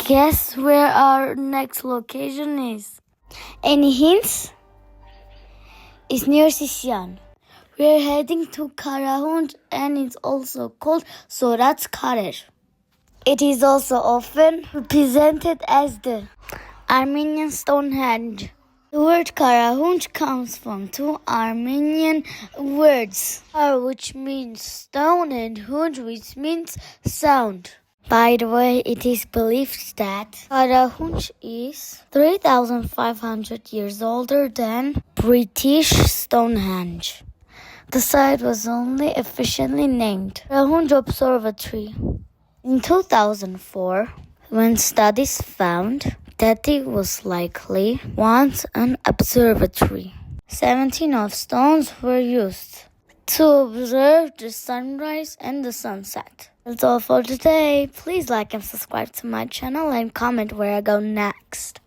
Guess where our next location is? Any hints? It's near Sisyan. We're heading to Karahunj and it's also called Zorats Karer. It is also often represented as the Armenian Stonehenge. The word Karahunj comes from two Armenian words, Kar, which means stone, and Hunj, which means sound. By the way, it is believed that Karahunj is 3,500 years older than British Stonehenge. The site was only officially named Karahunj Observatory in 2004 when studies found that it was likely once an observatory. 17 of stones were used to observe the sunrise and the sunset. That's all for today. Please like and subscribe to my channel and comment where I go next.